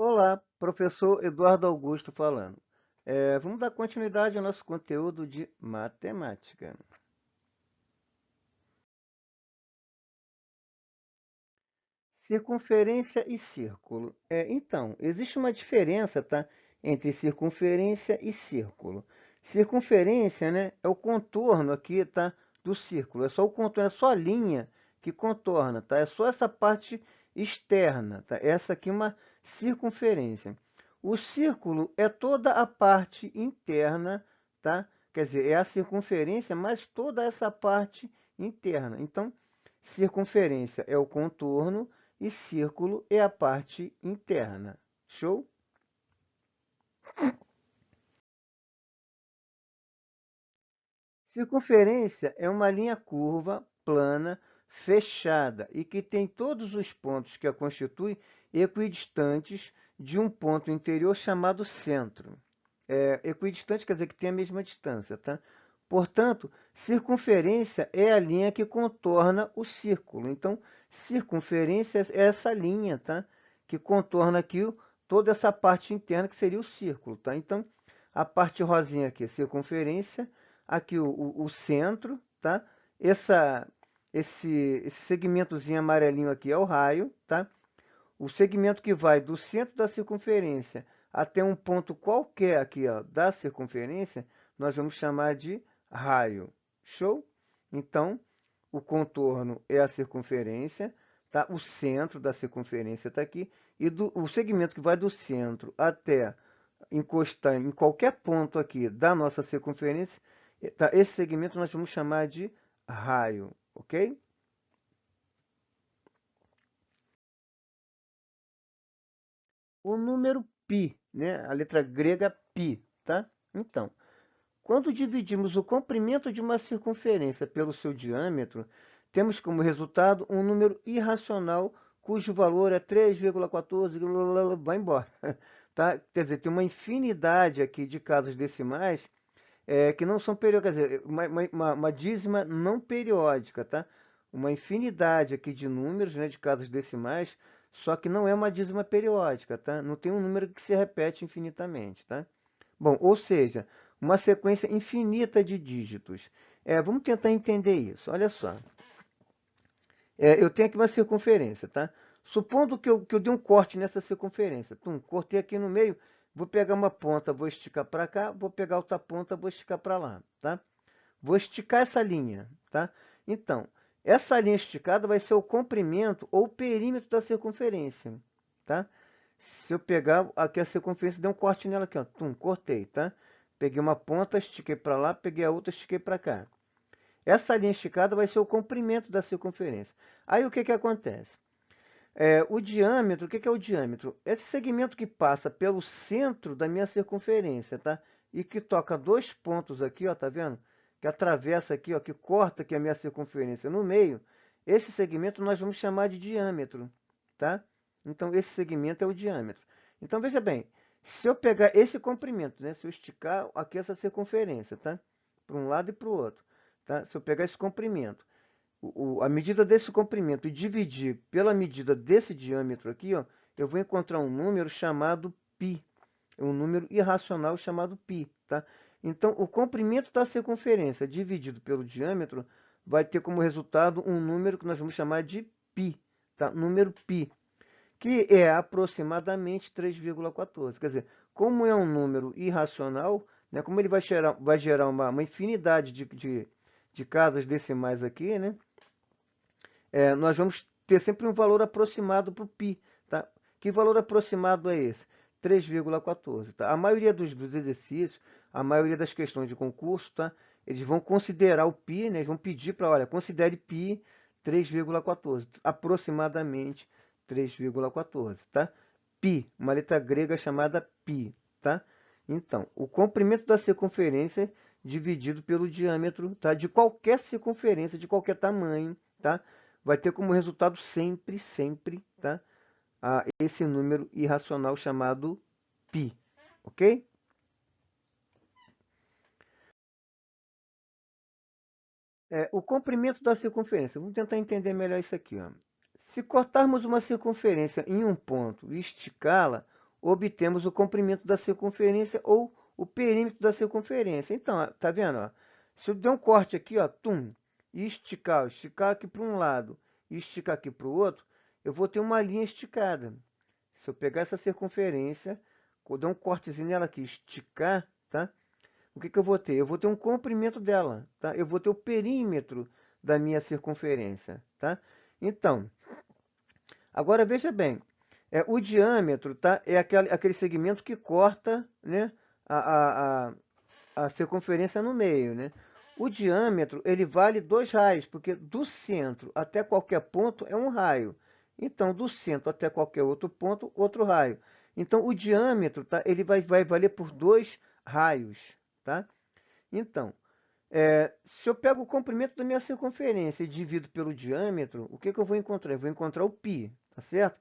Olá, professor Eduardo Augusto falando. Vamos dar continuidade ao nosso conteúdo de matemática. Circunferência e círculo. Então, existe uma diferença, tá, entre circunferência e círculo. Circunferência, né, é o contorno aqui, tá, do círculo. É só o contorno, é só a linha que contorna, tá? É só essa parte externa, tá? Essa aqui é uma circunferência. O círculo é toda a parte interna, tá? Quer dizer, é a circunferência, mas toda essa parte interna. Então, circunferência é o contorno e círculo é a parte interna. Show? Circunferência é uma linha curva, plana, fechada e que tem todos os pontos que a constituem equidistantes de um ponto interior chamado centro. Equidistante quer dizer que tem a mesma distância, tá? Portanto, circunferência é a linha que contorna o círculo. Então, circunferência é essa linha, tá? Que contorna aqui toda essa parte interna que seria o círculo, tá? Então, a parte rosinha aqui é circunferência, aqui o centro, tá? Esse segmentozinho amarelinho aqui é o raio, tá? O segmento que vai do centro da circunferência até um ponto qualquer aqui, ó, da circunferência, nós vamos chamar de raio. Show? Então, o contorno é a circunferência, tá? O centro da circunferência está aqui, e o segmento que vai do centro até encostar em qualquer ponto aqui da nossa circunferência, tá? Esse segmento nós vamos chamar de raio, ok? O número π, né? A letra grega π, tá? Então, quando dividimos o comprimento de uma circunferência pelo seu diâmetro, temos como resultado um número irracional cujo valor é 3,14, vai embora, tá? Quer dizer, tem uma infinidade aqui de casas decimais que não são periódicas, quer dizer, uma dízima não periódica, tá? Uma infinidade aqui de números, né, de casas decimais, só que não é uma dízima periódica, tá? Não tem um número que se repete infinitamente, tá? Bom, ou seja, uma sequência infinita de dígitos. Vamos tentar entender isso. Olha só. Eu tenho aqui uma circunferência, tá? Supondo que eu dei um corte nessa circunferência. Cortei aqui no meio, vou pegar uma ponta, vou esticar para cá, vou pegar outra ponta, vou esticar para lá, tá? Vou esticar essa linha, tá? Então, essa linha esticada vai ser o comprimento ou o perímetro da circunferência, tá? Se eu pegar aqui a circunferência, dei um corte nela aqui, ó, cortei, tá? Peguei uma ponta, estiquei para lá, peguei a outra, estiquei para cá. Essa linha esticada vai ser o comprimento da circunferência. Aí o que que acontece? O diâmetro, o que que é o diâmetro? Esse segmento que passa pelo centro da minha circunferência, tá? E que toca dois pontos aqui, ó, tá vendo? Que atravessa aqui, ó, que corta aqui a minha circunferência no meio. Esse segmento nós vamos chamar de diâmetro, tá? Então, esse segmento é o diâmetro. Então, veja bem, se eu pegar esse comprimento, né? Se eu esticar aqui essa circunferência, tá? Para um lado e para o outro, tá? Se eu pegar esse comprimento a medida desse comprimento e dividir pela medida desse diâmetro aqui, ó, eu vou encontrar um número chamado π, um número irracional chamado π, tá? Então, o comprimento da circunferência dividido pelo diâmetro vai ter como resultado um número que nós vamos chamar de π, tá? Número π, que é aproximadamente 3,14. Quer dizer, como é um número irracional, né, como ele vai gerar uma infinidade de casas decimais aqui, né? Nós vamos ter sempre um valor aproximado para o π, tá? Que valor aproximado é esse? 3,14, tá? A maioria dos exercícios, a maioria das questões de concurso, tá? Eles vão considerar o π, né? Eles vão pedir para, olha, considere π 3,14, aproximadamente 3,14, tá? Π, uma letra grega chamada π, tá? Então, o comprimento da circunferência dividido pelo diâmetro, tá? De qualquer circunferência, de qualquer tamanho, tá? Vai ter como resultado sempre, sempre, tá? Esse número irracional chamado π, ok? O comprimento da circunferência. Vamos tentar entender melhor isso aqui, ó. Se cortarmos uma circunferência em um ponto e esticá-la, obtemos o comprimento da circunferência ou o perímetro da circunferência. Então, ó, tá vendo? Ó? Se eu der um corte aqui, ó, tum, e esticar aqui para um lado e esticar aqui para o outro, eu vou ter uma linha esticada. Se eu pegar essa circunferência, der um cortezinho nela aqui, esticar, tá? O que que eu vou ter? Eu vou ter um comprimento dela, tá? Eu vou ter o perímetro da minha circunferência, tá? Então, agora veja bem, o diâmetro, tá? É aquele segmento que corta, né, a, a, a circunferência no meio, né? O diâmetro, ele vale 2 raios, porque do centro até qualquer ponto é um raio. Então, do centro até qualquer outro ponto, outro raio. Então, o diâmetro, tá? Ele vai valer por 2 raios, tá? Então, se eu pego o comprimento da minha circunferência e divido pelo diâmetro, o que que eu vou encontrar? Eu vou encontrar o π, tá certo?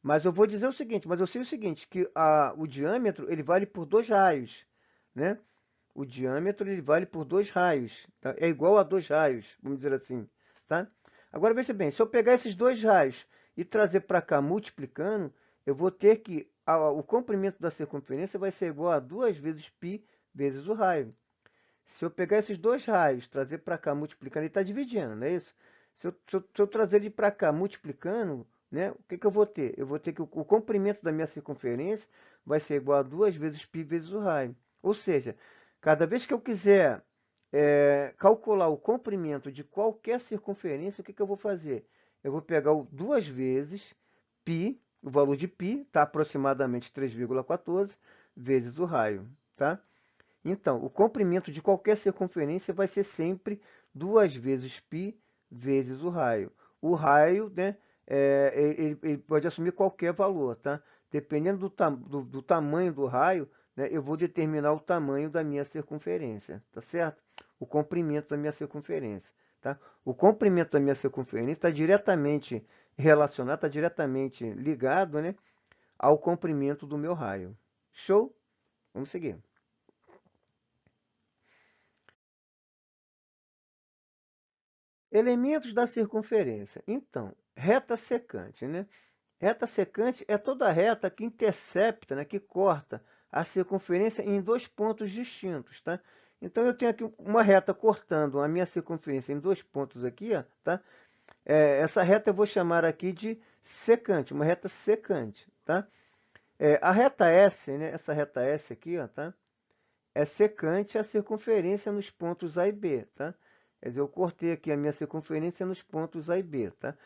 Mas eu vou dizer o seguinte, mas eu sei o seguinte, que o diâmetro, ele vale por 2 raios, né? O diâmetro, ele vale por 2 raios, tá? É igual a 2 raios, vamos dizer assim, tá? Agora, veja bem, se eu pegar esses 2 raios e trazer para cá multiplicando, eu vou ter que o comprimento da circunferência vai ser igual a 2 vezes π vezes o raio. Se eu pegar esses 2 raios, trazer para cá multiplicando, ele está dividindo, não é isso? Se eu trazer ele para cá multiplicando, né, o que que eu vou ter? Eu vou ter que o comprimento da minha circunferência vai ser igual a 2 vezes π vezes o raio. Ou seja, cada vez que eu quiser calcular o comprimento de qualquer circunferência, o que que eu vou fazer? Eu vou pegar o 2 vezes π, o valor de π, está aproximadamente 3,14, vezes o raio, tá? Então, o comprimento de qualquer circunferência vai ser sempre 2 vezes π vezes o raio. O raio, né, ele pode assumir qualquer valor, tá? Dependendo do tamanho do raio, né, eu vou determinar o tamanho da minha circunferência, tá certo? O comprimento da minha circunferência, tá? O comprimento da minha circunferência está diretamente relacionado, está diretamente ligado, né, ao comprimento do meu raio. Show? Vamos seguir. Elementos da circunferência. Então, reta secante, né? Reta secante é toda reta que intercepta, né, que corta a circunferência em 2 pontos distintos, tá? Então, eu tenho aqui uma reta cortando a minha circunferência em 2 pontos aqui, ó, tá? Essa reta eu vou chamar aqui de secante, uma reta secante, tá? A reta S, né, essa reta S aqui, ó, tá? É secante a circunferência nos pontos A e B, tá? Quer dizer, eu cortei aqui a minha circunferência nos pontos A e B, tá?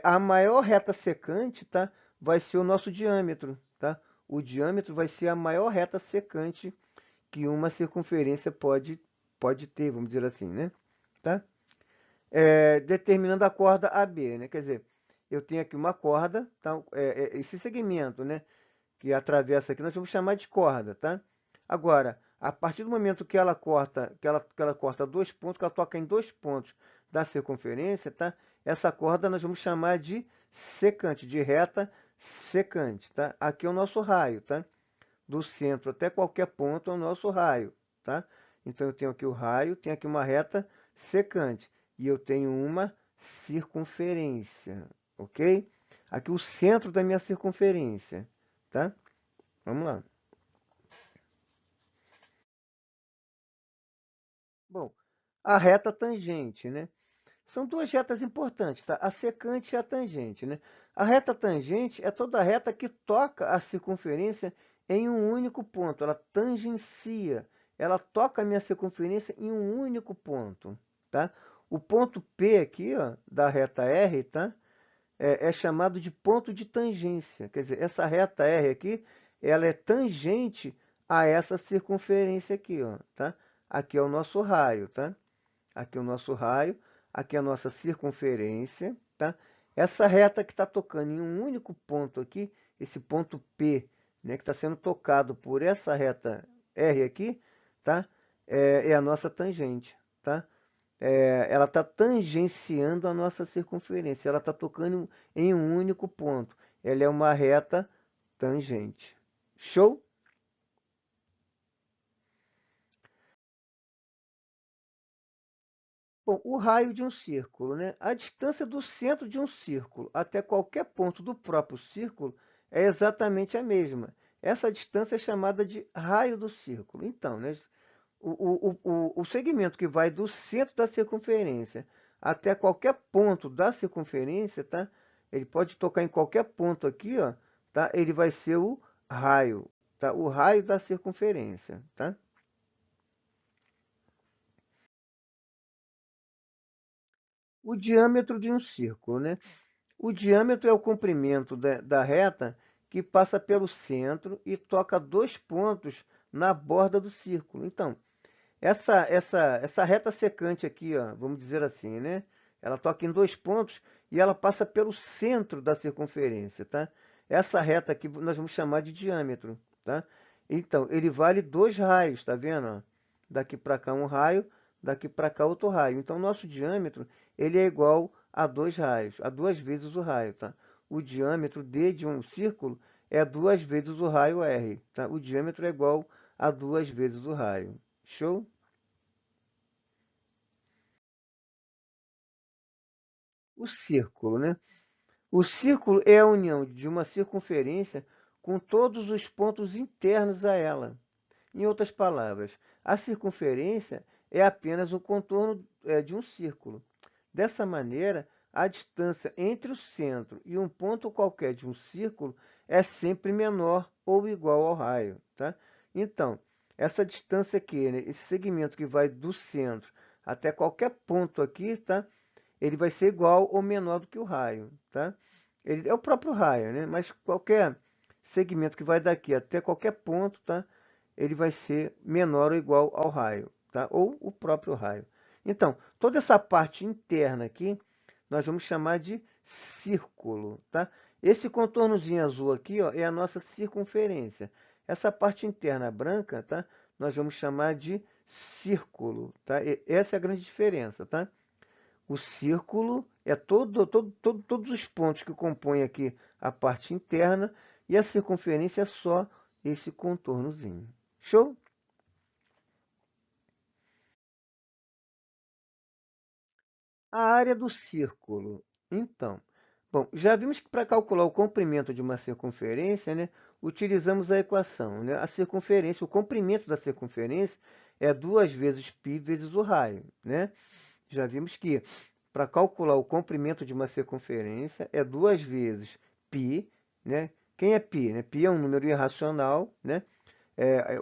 A maior reta secante, tá? Vai ser o nosso diâmetro, tá? O diâmetro vai ser a maior reta secante que uma circunferência pode ter, vamos dizer assim, né? Tá? Determinando a corda AB, né? Quer dizer, eu tenho aqui uma corda, tá? Esse segmento, né, que atravessa aqui, nós vamos chamar de corda, tá? Agora, a partir do momento que ela corta, que ela corta 2 pontos, que ela toca em 2 pontos da circunferência, tá? Essa corda nós vamos chamar de secante, de reta secante, tá? Aqui é o nosso raio, tá? Do centro até qualquer ponto é o nosso raio, tá? Então eu tenho aqui o raio, tenho aqui uma reta secante e eu tenho uma circunferência, ok? Aqui o centro da minha circunferência, tá? Vamos lá. Bom, a reta tangente, né? São duas retas importantes, tá? A secante e a tangente, né? A reta tangente é toda reta que toca a circunferência em um único ponto. Ela tangencia, ela toca a minha circunferência em um único ponto, tá? O ponto P aqui, ó, da reta R, tá? É chamado de ponto de tangência. Quer dizer, essa reta R aqui, ela é tangente a essa circunferência aqui, ó, tá? Aqui é o nosso raio, tá? Aqui é o nosso raio, aqui é a nossa circunferência, tá? Essa reta que está tocando em um único ponto aqui, esse ponto P, né, que está sendo tocado por essa reta R aqui, tá? É a nossa tangente, tá? Ela está tangenciando a nossa circunferência, ela está tocando em um único ponto. Ela é uma reta tangente. Show? Bom, o raio de um círculo, né? A distância do centro de um círculo até qualquer ponto do próprio círculo é exatamente a mesma. essa distância é chamada de raio do círculo. Então, né, o segmento que vai do centro da circunferência até qualquer ponto da circunferência, tá? Ele pode tocar em qualquer ponto aqui, ó, tá? Ele vai ser o raio, tá? O raio da circunferência, tá? O diâmetro de um círculo, né? O diâmetro é o comprimento da reta que passa pelo centro e toca dois pontos na borda do círculo. Então, essa reta secante aqui, ó, vamos dizer assim, né? Ela toca em dois pontos e ela passa pelo centro da circunferência, tá? Essa reta aqui nós vamos chamar de diâmetro, tá? Então, ele vale dois raios, tá vendo? Ó? Daqui para cá um raio, daqui para cá outro raio. Então, nosso diâmetro, ele é igual a dois raios, a duas vezes o raio, tá? O diâmetro D de um círculo é duas vezes o raio R, tá? O diâmetro é igual a duas vezes o raio. Show? O círculo, né? O círculo é a união de uma circunferência com todos os pontos internos a ela. Em outras palavras, a circunferência é apenas o contorno de um círculo. Dessa maneira, a distância entre o centro e um ponto qualquer de um círculo é sempre menor ou igual ao raio, tá? Então, essa distância aqui, né, esse segmento que vai do centro até qualquer ponto aqui, tá? Ele vai ser igual ou menor do que o raio, tá? Ele é o próprio raio, né? Mas qualquer segmento que vai daqui até qualquer ponto, tá? Ele vai ser menor ou igual ao raio, tá? Ou o próprio raio. Então, toda essa parte interna aqui, nós vamos chamar de círculo, tá? Esse contornozinho azul aqui, ó, é a nossa circunferência. Essa parte interna branca, tá? Nós vamos chamar de círculo, tá? Essa é a grande diferença, tá? O círculo é todos os pontos que compõem aqui a parte interna e a circunferência é só esse contornozinho. Show? A área do círculo. Então, bom, já vimos que para calcular o comprimento de uma circunferência, né, utilizamos a equação, né? A circunferência, o comprimento da circunferência é duas vezes π vezes o raio, né? Já vimos que para calcular o comprimento de uma circunferência é duas vezes π, né? Quem é π? Né? Π é um número irracional, né?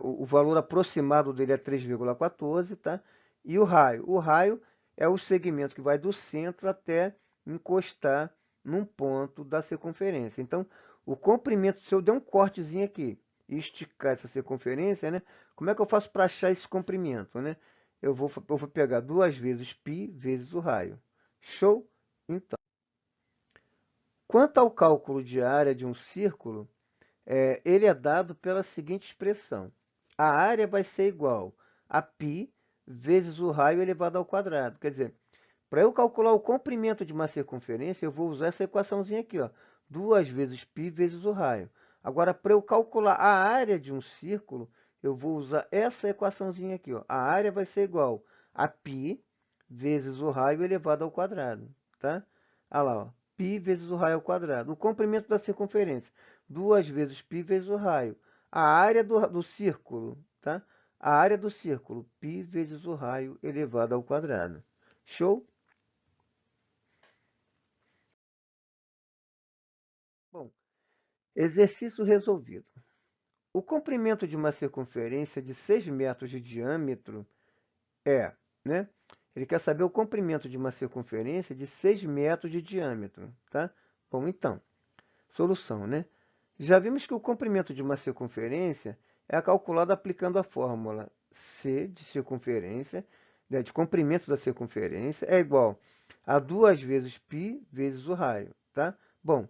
O valor aproximado dele é 3,14, tá? E o raio? O raio é o segmento que vai do centro até encostar num ponto da circunferência. Então, o comprimento, se eu der um cortezinho aqui e esticar essa circunferência, né? Como é que eu faço para achar esse comprimento, né? Eu vou pegar duas vezes π vezes o raio. Show? Então, quanto ao cálculo de área de um círculo, ele é dado pela seguinte expressão. A área vai ser igual a π vezes o raio elevado ao quadrado. Quer dizer, para eu calcular o comprimento de uma circunferência, eu vou usar essa equaçãozinha aqui, ó, duas vezes π vezes o raio. Agora, para eu calcular a área de um círculo, eu vou usar essa equaçãozinha aqui, ó. A área vai ser igual a π vezes o raio elevado ao quadrado, tá? Olha lá, ó, π vezes o raio ao quadrado. O comprimento da circunferência, duas vezes π vezes o raio. A área do círculo, tá? A área do círculo, π vezes o raio elevado ao quadrado. Show? Bom, exercício resolvido. O comprimento de uma circunferência de 6 metros de diâmetro é, né? Ele quer saber o comprimento de uma circunferência de 6 metros de diâmetro, tá? Bom, então, solução, né? Já vimos que o comprimento de uma circunferência é calculado aplicando a fórmula C de circunferência, né, de comprimento da circunferência, é igual a duas vezes π vezes o raio, tá? Bom,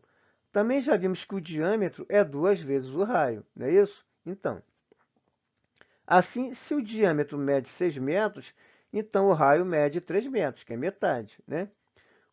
também já vimos que o diâmetro é duas vezes o raio, não é isso? Então, assim, se o diâmetro mede 6 metros, então o raio mede 3 metros, que é metade, né?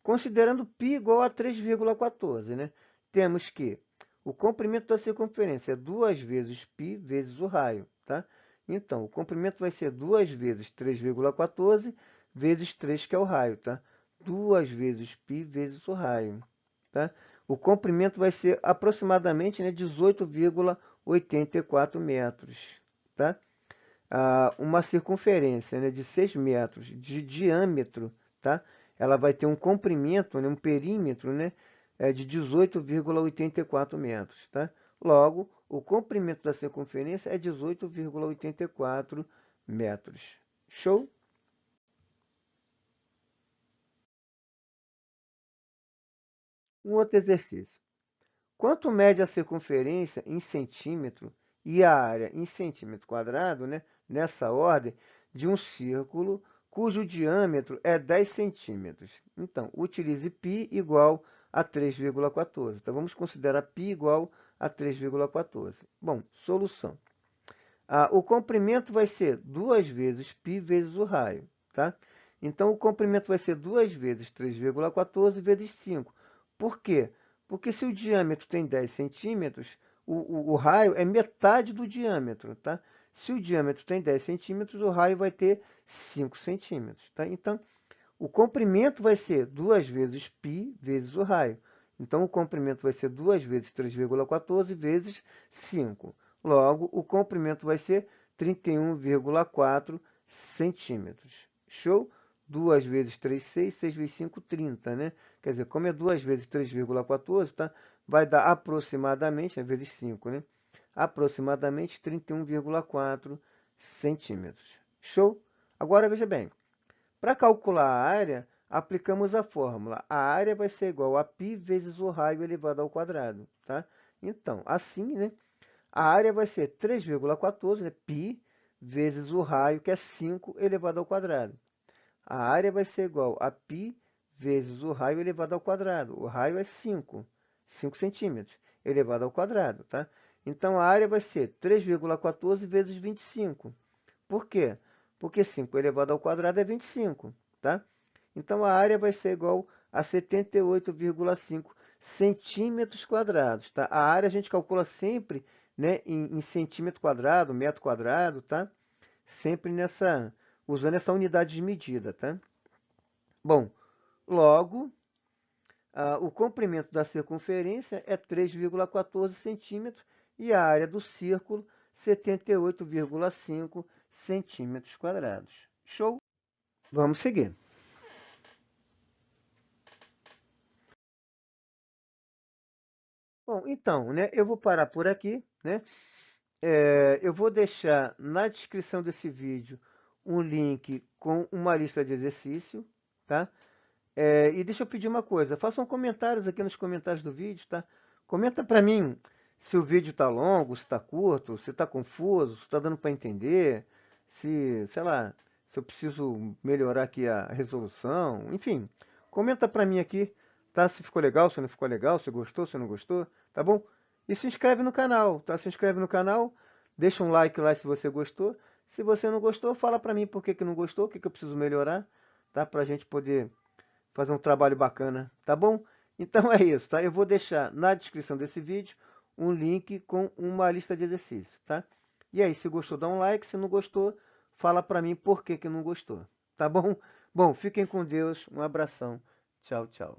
Considerando π igual a 3,14, né? Temos que o comprimento da circunferência é duas vezes π vezes o raio, tá? Então, o comprimento vai ser duas vezes 3,14 vezes 3, que é o raio, tá? Duas vezes π vezes o raio, tá? O comprimento vai ser aproximadamente, né, 18,1 84 metros, tá? Uma circunferência, né, de 6 metros de diâmetro, tá? Ela vai ter um comprimento, né, um perímetro, né, de 18,84 metros, tá? Logo, o comprimento da circunferência é 18,84 metros. Show? Um outro exercício. Quanto mede a circunferência em centímetro e a área em centímetro quadrado, né, nessa ordem, de um círculo cujo diâmetro é 10 centímetros? Então, utilize π igual a 3,14. Então, vamos considerar π igual a 3,14. Bom, solução. O comprimento vai ser 2 vezes π vezes o raio, tá? Então, o comprimento vai ser 2 vezes 3,14 vezes 5. Por quê? Porque se o diâmetro tem 10 centímetros, o raio é metade do diâmetro, tá? Se o diâmetro tem 10 centímetros, o raio vai ter 5 centímetros, tá? Então, o comprimento vai ser 2 vezes π vezes o raio. Então, o comprimento vai ser 2 vezes 3,14 vezes 5. Logo, o comprimento vai ser 31,4 centímetros. Show? 2 vezes 3, 6, 6 vezes 5, 30, né? Quer dizer, como é 2 vezes 3,14, tá? Vai dar aproximadamente, vezes 5, né? Aproximadamente 31,4 centímetros. Show? Agora, veja bem. Para calcular a área, aplicamos a fórmula. A área vai ser igual a π vezes o raio elevado ao quadrado, tá? Então, assim, né? A área vai ser 3,14, né? Π vezes o raio, que é 5 elevado ao quadrado. A área vai ser igual a π vezes o raio elevado ao quadrado. O raio é 5 centímetros, elevado ao quadrado, tá? Então, a área vai ser 3,14 vezes 25. Por quê? Porque 5 elevado ao quadrado é 25, tá? Então, a área vai ser igual a 78,5 centímetros quadrados, tá? A área a gente calcula sempre, né, em centímetro quadrado, metro quadrado, tá? Sempre usando essa unidade de medida, tá? Bom, logo, o comprimento da circunferência é 3,14 centímetros e a área do círculo 78,5 centímetros quadrados. Show? Vamos seguir. Bom, então, né, eu vou parar por aqui, né? Eu vou deixar na descrição desse vídeo um link com uma lista de exercício, tá? E deixa eu pedir uma coisa, façam comentários aqui nos comentários do vídeo, tá? Comenta para mim se o vídeo está longo, se está curto, se está confuso, se está dando para entender, se, sei lá, se eu preciso melhorar aqui a resolução, enfim. Comenta para mim aqui, tá? Se ficou legal, se não ficou legal, se gostou, se não gostou, tá bom? E se inscreve no canal, tá? Se inscreve no canal, deixa um like lá se você gostou. Se você não gostou, fala para mim por que não gostou, o que eu preciso melhorar, tá? Para a gente poder fazer um trabalho bacana, tá bom? Então é isso, tá? Eu vou deixar na descrição desse vídeo um link com uma lista de exercícios, tá? E aí, se gostou, dá um like, se não gostou, fala pra mim por que não gostou, tá bom? Bom, fiquem com Deus, um abração, tchau, tchau.